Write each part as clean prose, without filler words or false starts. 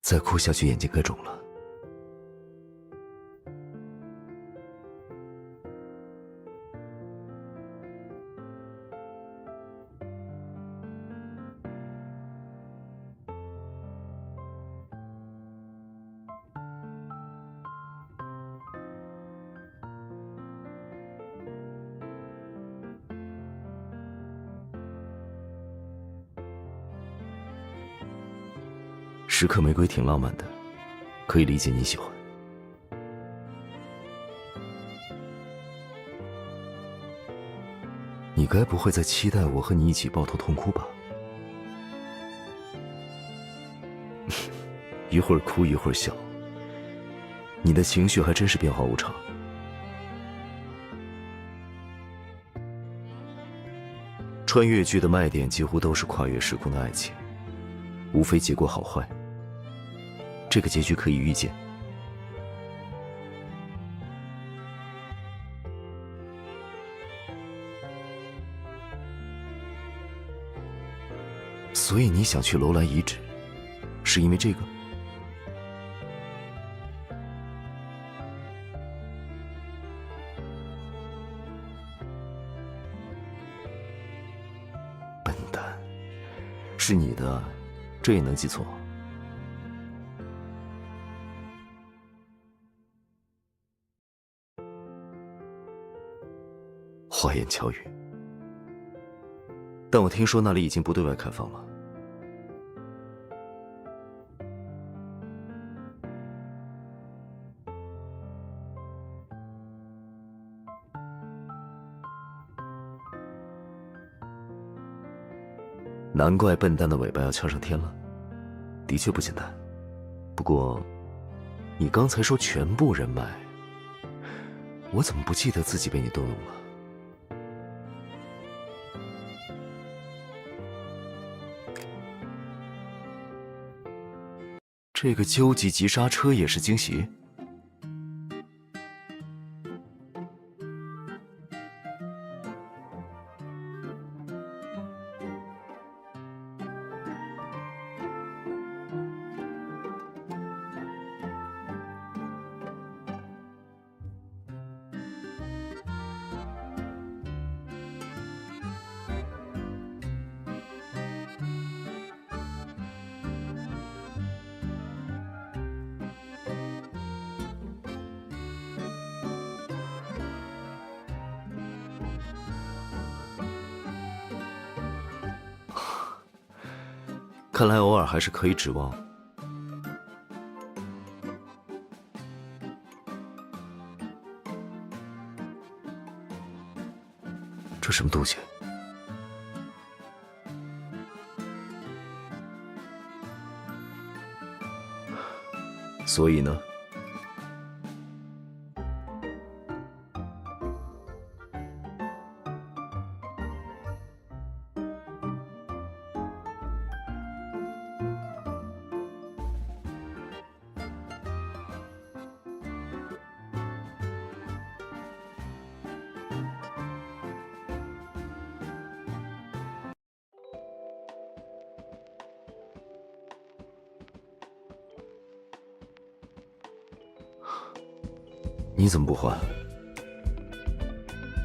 再哭下去眼睛该肿了。10颗玫瑰挺浪漫的，可以理解你喜欢。你该不会在期待我和你一起抱头痛哭吧？一会儿哭一会儿笑，你的情绪还真是变化无常。穿越剧的卖点几乎都是跨越时空的爱情，无非结果好坏。这个结局可以预见。所以你想去楼兰遗址，是因为这个？笨蛋，是你的，这也能记错？花言巧语，但我听说那里已经不对外开放了。难怪笨蛋的尾巴要翘上天了，的确不简单。不过，你刚才说全部人脉，我怎么不记得自己被你动用了？这个究极急刹车也是惊喜？看来偶尔还是可以指望。这什么东西？所以呢？你怎么不换？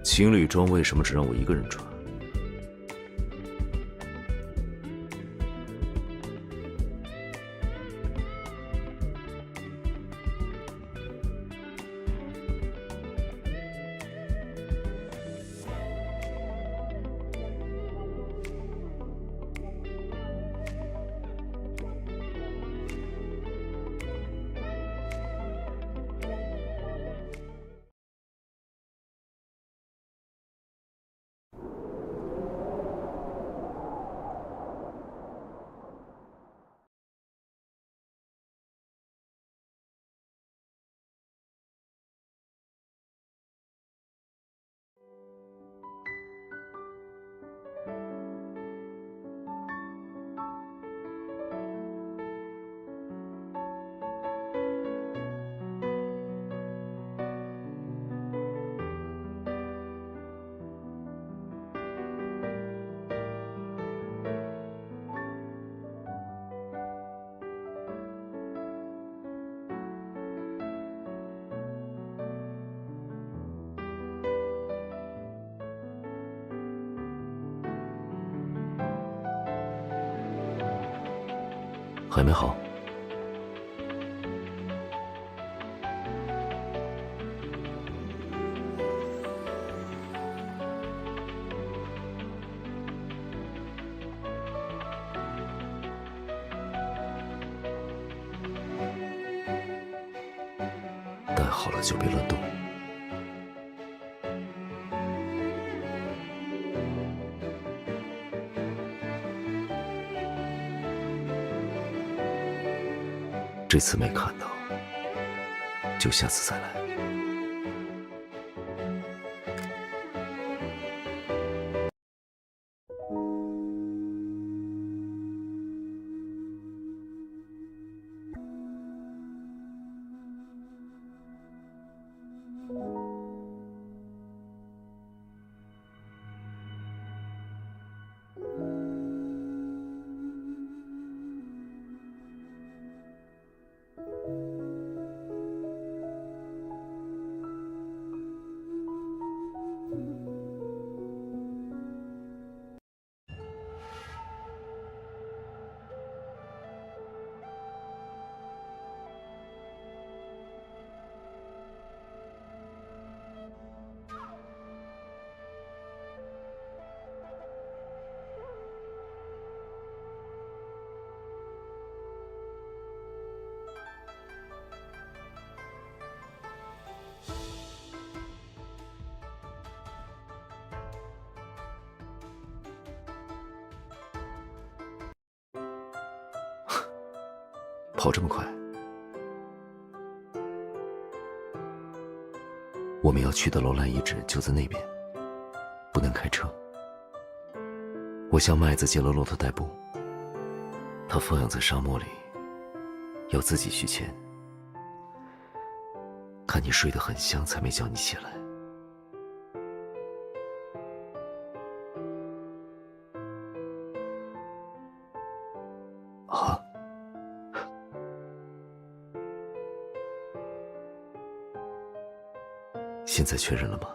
情侣装为什么只让我一个人穿？还没好。待好了就别乱动。这次没看到，就下次再来。跑这么快？我们要去的楼兰遗址就在那边，不能开车。我向麦子借了骆驼代步，他放养在沙漠里，要自己去牵。看你睡得很香，才没叫你起来。啊？现在确认了吗？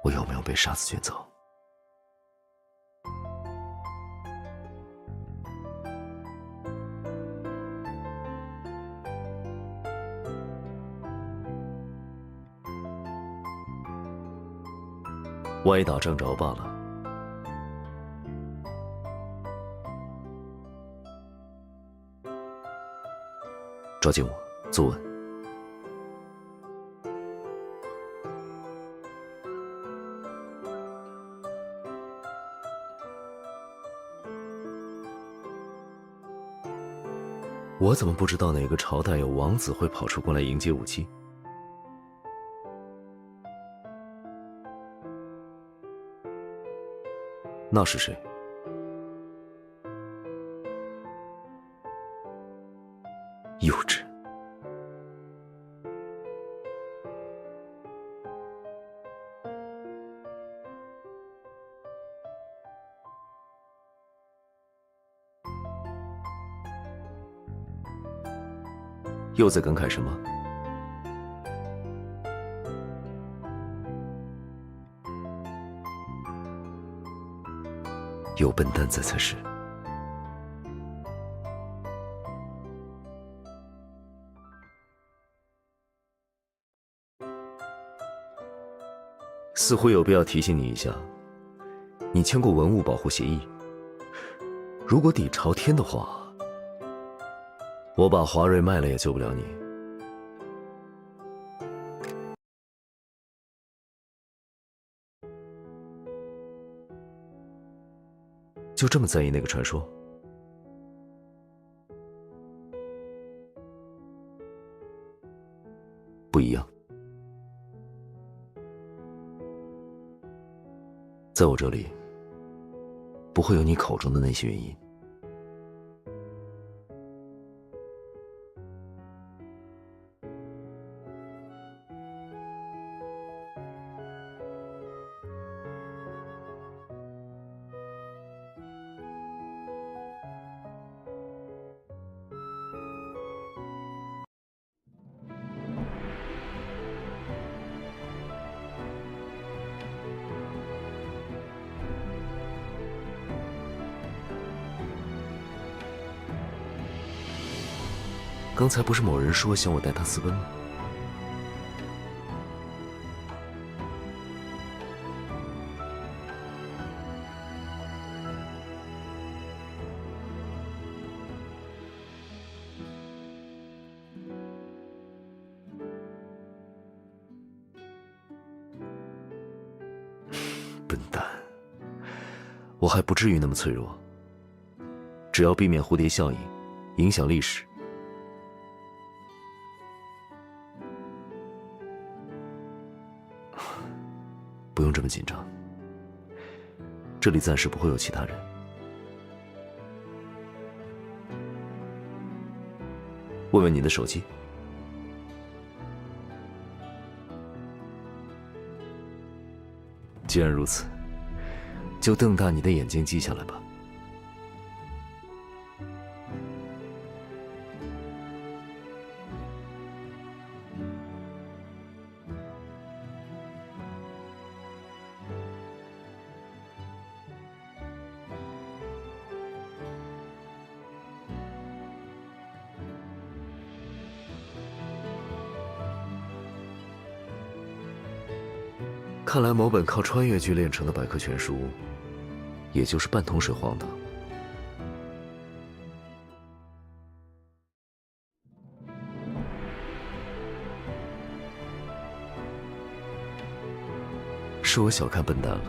我有没有被沙子卷走？歪打正着罢了。抓紧我，坐稳。我怎么不知道哪个朝代有王子会跑出关来迎接武姬？那是谁？幼稚。又在感慨什么？有笨蛋在才是。似乎有必要提醒你一下，你签过文物保护协议。如果底朝天的话，我把华瑞卖了也救不了你。就这么在意那个传说？不一样。在我这里，不会有你口中的那些原因。刚才不是某人说想我带他私奔吗？笨蛋，我还不至于那么脆弱。只要避免蝴蝶效应影响历史。不用这么紧张，这里暂时不会有其他人。问问你的手机。既然如此，就瞪大你的眼睛记下来吧。看来某本靠穿越剧炼成的百科全书，也就是半桶水荒唐。是我小看笨蛋了。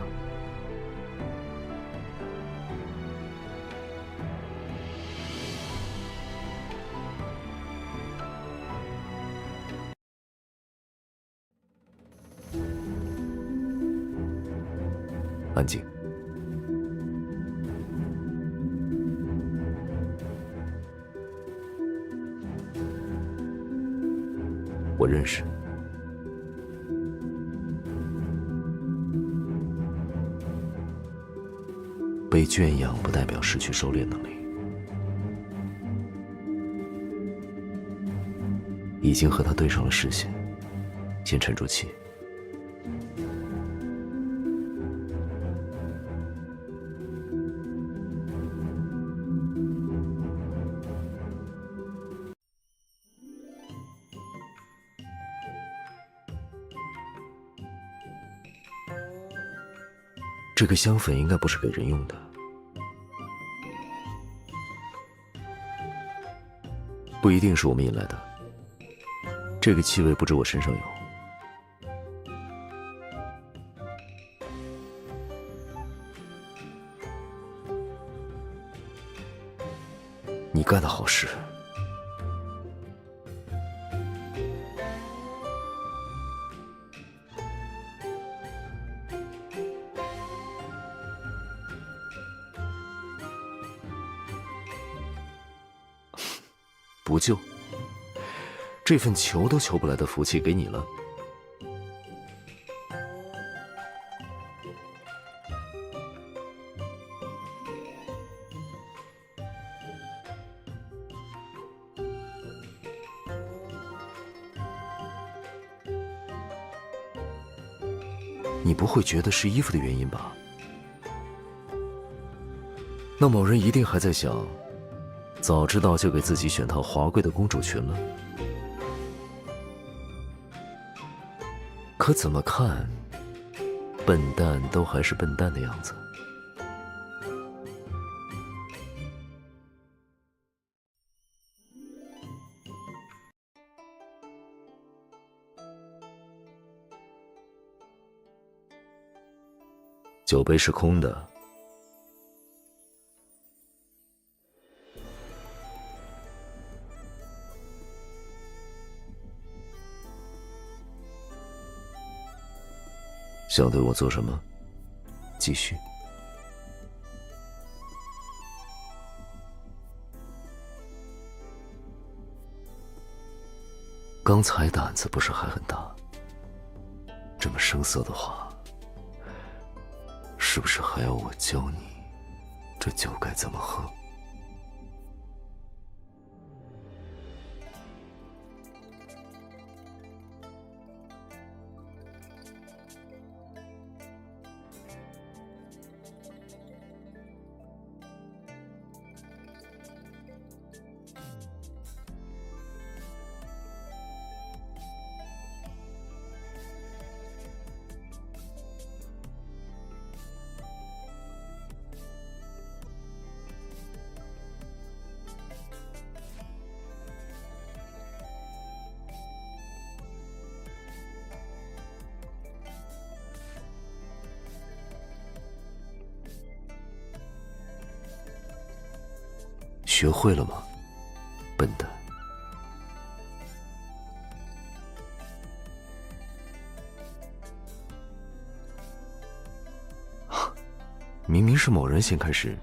安静。我认识。被圈养不代表失去狩猎能力。已经和他对上了视线，先沉住气。这个香粉应该不是给人用的，不一定是我们引来的。这个气味不止我身上有。你干的好事。不救，这份求都求不来的福气给你了。你不会觉得是衣服的原因吧？那某人一定还在想，早知道就给自己选套华贵的公主裙了。可怎么看，笨蛋都还是笨蛋的样子。酒杯是空的。想对我做什么？继续。刚才胆子不是还很大？这么生涩的话，是不是还要我教你这酒该怎么喝？学会了吗，笨蛋？明明是某人先开始。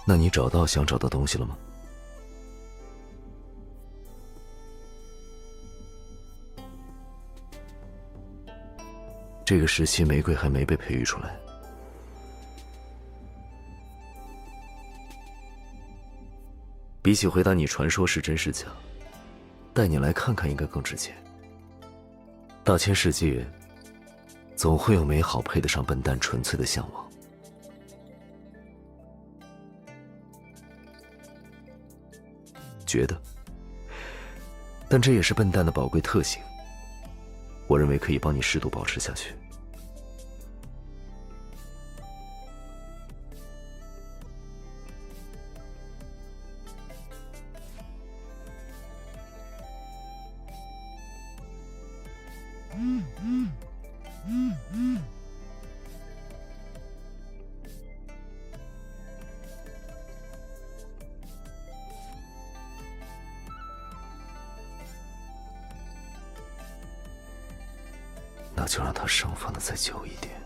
那你找到想找的东西了吗？这个时期玫瑰还没被培育出来。比起回答你传说是真是假，带你来看看应该更直接。大千世界，总会有美好配得上笨蛋纯粹的向往。觉得，但这也是笨蛋的宝贵特性。我认为可以帮你适度保持下去。那就让他生放的再久一点。